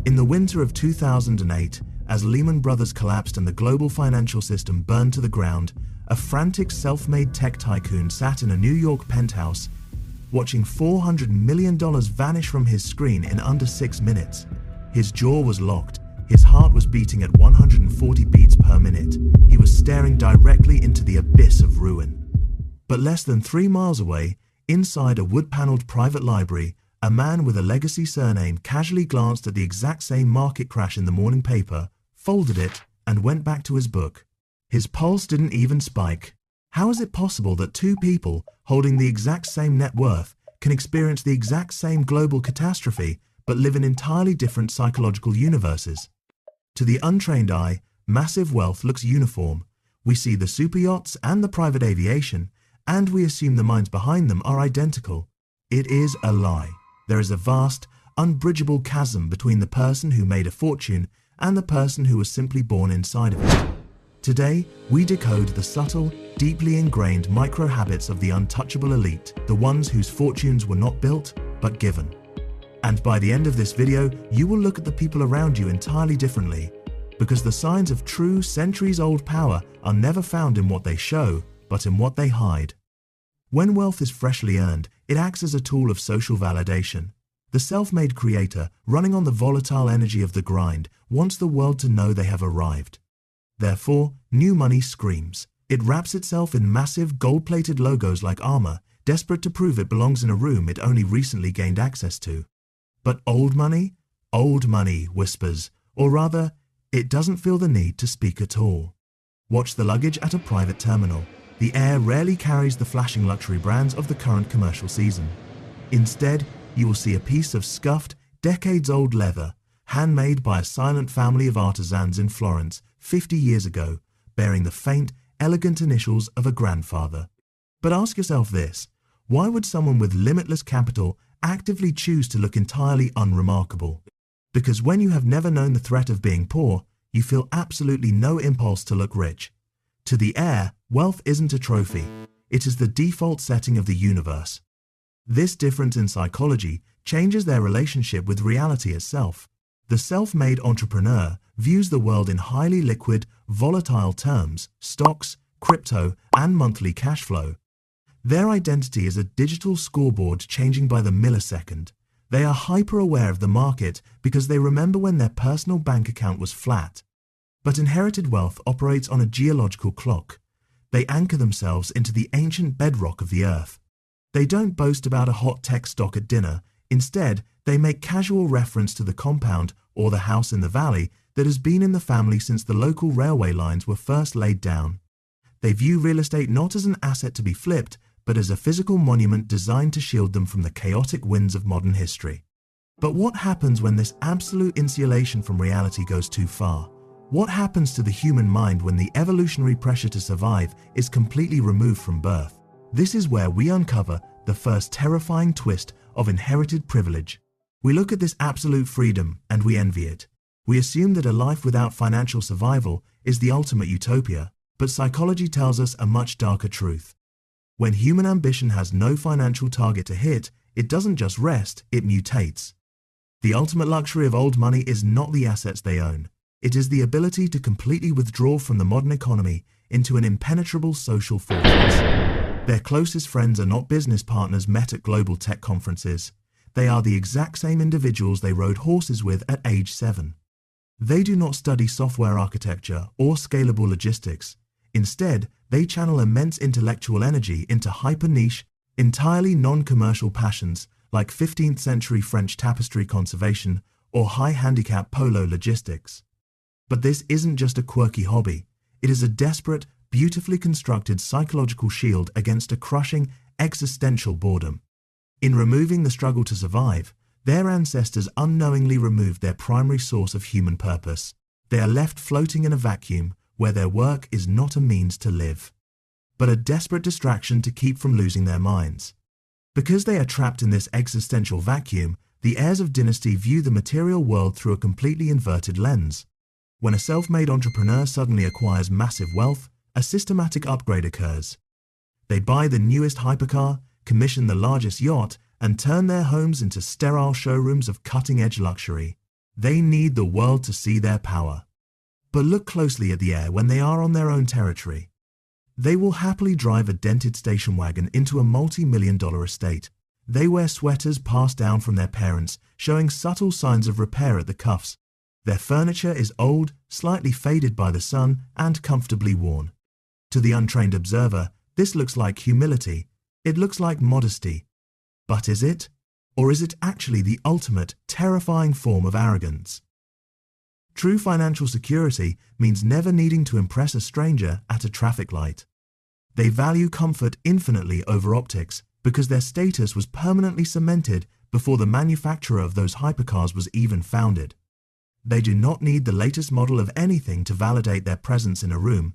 In the winter of 2008, as Lehman Brothers collapsed and the global financial system burned to the ground, a frantic self-made tech tycoon sat in a New York penthouse, watching $400 million vanish from his screen in under 6 minutes. His jaw was locked, his heart was beating at 140 beats per minute. He was staring directly into the abyss of ruin. But less than 3 miles away, inside a wood-paneled private library, a man with a legacy surname casually glanced at the exact same market crash in the morning paper, folded it, and went back to his book. His pulse didn't even spike. How is it possible that two people holding the exact same net worth can experience the exact same global catastrophe but live in entirely different psychological universes? To the untrained eye, massive wealth looks uniform. We see the superyachts and the private aviation, and we assume the minds behind them are identical. It is a lie. There is a vast, unbridgeable chasm between the person who made a fortune and the person who was simply born inside of it. Today, we decode the subtle, deeply ingrained micro-habits of the untouchable elite, the ones whose fortunes were not built, but given. And by the end of this video, you will look at the people around you entirely differently, because the signs of true, centuries-old power are never found in what they show, but in what they hide. When wealth is freshly earned, it acts as a tool of social validation. The self-made creator, running on the volatile energy of the grind, wants the world to know they have arrived. Therefore, new money screams. It wraps itself in massive gold-plated logos like armor, desperate to prove it belongs in a room it only recently gained access to. But old money whispers, or rather, it doesn't feel the need to speak at all. Watch the luggage at a private terminal. The air rarely carries the flashing luxury brands of the current commercial season. Instead, you will see a piece of scuffed, decades-old leather, handmade by a silent family of artisans in Florence 50 years ago, bearing the faint, elegant initials of a grandfather. But ask yourself this: why would someone with limitless capital actively choose to look entirely unremarkable? Because when you have never known the threat of being poor, you feel absolutely no impulse to look rich. To the heir, wealth isn't a trophy. It is the default setting of the universe. This difference in psychology changes their relationship with reality itself. The self-made entrepreneur views the world in highly liquid, volatile terms: stocks, crypto, and monthly cash flow. Their identity is a digital scoreboard changing by the millisecond. They are hyper-aware of the market because they remember when their personal bank account was flat. But inherited wealth operates on a geological clock. They anchor themselves into the ancient bedrock of the earth. They don't boast about a hot tech stock at dinner. Instead, they make casual reference to the compound or the house in the valley that has been in the family since the local railway lines were first laid down. They view real estate not as an asset to be flipped, but as a physical monument designed to shield them from the chaotic winds of modern history. But what happens when this absolute insulation from reality goes too far? What happens to the human mind when the evolutionary pressure to survive is completely removed from birth? This is where we uncover the first terrifying twist of inherited privilege. We look at this absolute freedom and we envy it. We assume that a life without financial survival is the ultimate utopia, but psychology tells us a much darker truth. When human ambition has no financial target to hit, it doesn't just rest, it mutates. The ultimate luxury of old money is not the assets they own. It is the ability to completely withdraw from the modern economy into an impenetrable social fortress. Their closest friends are not business partners met at global tech conferences. They are the exact same individuals they rode horses with at age 7. They do not study software architecture or scalable logistics. Instead, they channel immense intellectual energy into hyper-niche, entirely non-commercial passions like 15th century French tapestry conservation or high-handicap polo logistics. But this isn't just a quirky hobby. It is a desperate, beautifully constructed psychological shield against a crushing, existential boredom. In removing the struggle to survive, their ancestors unknowingly removed their primary source of human purpose. They are left floating in a vacuum where their work is not a means to live, but a desperate distraction to keep from losing their minds. Because they are trapped in this existential vacuum, the heirs of Dynasty view the material world through a completely inverted lens. When a self-made entrepreneur suddenly acquires massive wealth, a systematic upgrade occurs. They buy the newest hypercar, commission the largest yacht, and turn their homes into sterile showrooms of cutting-edge luxury. They need the world to see their power. But look closely at the heir when they are on their own territory. They will happily drive a dented station wagon into a multi-million-dollar estate. They wear sweaters passed down from their parents, showing subtle signs of repair at the cuffs. Their furniture is old, slightly faded by the sun, and comfortably worn. To the untrained observer, this looks like humility. It looks like modesty. But is it? Or is it actually the ultimate, terrifying form of arrogance? True financial security means never needing to impress a stranger at a traffic light. They value comfort infinitely over optics because their status was permanently cemented before the manufacturer of those hypercars was even founded. They do not need the latest model of anything to validate their presence in a room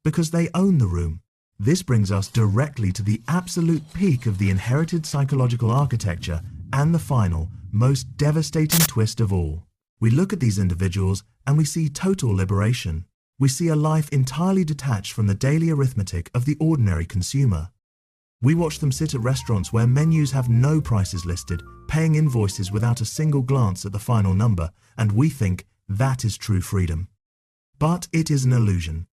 because they own the room. This brings us directly to the absolute peak of the inherited psychological architecture and the final, most devastating twist of all. We look at these individuals and we see total liberation. We see a life entirely detached from the daily arithmetic of the ordinary consumer. We watch them sit at restaurants where menus have no prices listed, paying invoices without a single glance at the final number, and we think that is true freedom. But it is an illusion.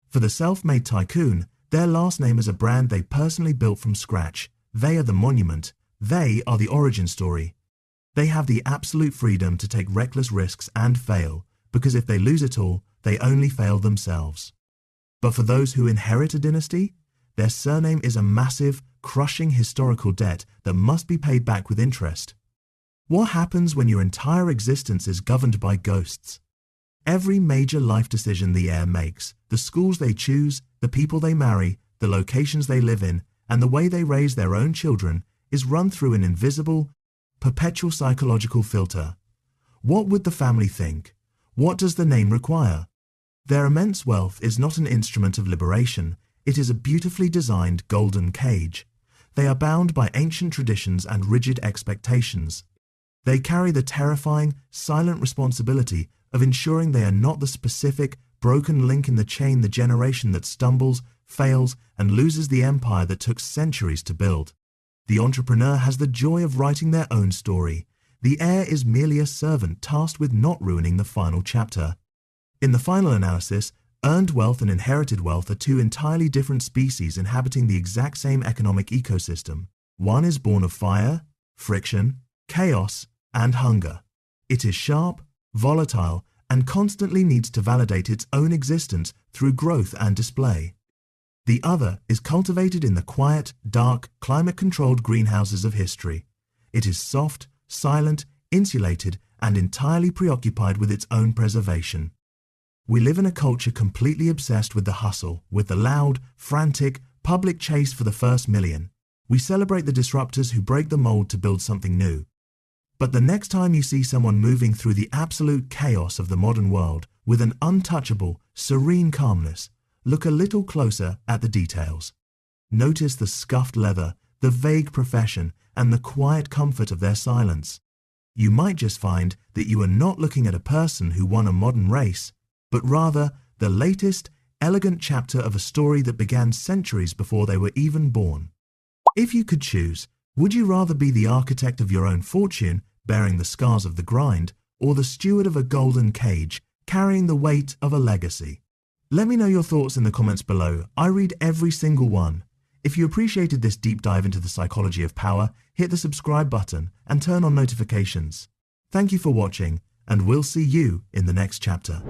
For the self-made tycoon, their last name is a brand they personally built from scratch. They are the monument. They are the origin story. They have the absolute freedom to take reckless risks and fail, because if they lose it all, they only fail themselves. But for those who inherit a dynasty, their surname is a massive, crushing historical debt that must be paid back with interest. What happens when your entire existence is governed by ghosts? Every major life decision the heir makes, the schools they choose, the people they marry, the locations they live in, and the way they raise their own children is run through an invisible, perpetual psychological filter. What would the family think? What does the name require? Their immense wealth is not an instrument of liberation. It is a beautifully designed golden cage. They are bound by ancient traditions and rigid expectations. They carry the terrifying, silent responsibility of ensuring they are not the specific, broken link in the chain, the generation that stumbles, fails, and loses the empire that took centuries to build. The entrepreneur has the joy of writing their own story. The heir is merely a servant tasked with not ruining the final chapter. In the final analysis, earned wealth and inherited wealth are two entirely different species inhabiting the exact same economic ecosystem. One is born of fire, friction, chaos, and hunger. It is sharp, volatile, and constantly needs to validate its own existence through growth and display. The other is cultivated in the quiet, dark, climate-controlled greenhouses of history. It is soft, silent, insulated, and entirely preoccupied with its own preservation. We live in a culture completely obsessed with the hustle, with the loud, frantic, public chase for the first million. We celebrate the disruptors who break the mold to build something new. But the next time you see someone moving through the absolute chaos of the modern world with an untouchable, serene calmness, look a little closer at the details. Notice the scuffed leather, the vague profession, and the quiet comfort of their silence. You might just find that you are not looking at a person who won a modern race, but rather the latest, elegant chapter of a story that began centuries before they were even born. If you could choose, would you rather be the architect of your own fortune, bearing the scars of the grind, or the steward of a golden cage, carrying the weight of a legacy? Let me know your thoughts in the comments below. I read every single one. If you appreciated this deep dive into the psychology of power, hit the subscribe button and turn on notifications. Thank you for watching, and we'll see you in the next chapter.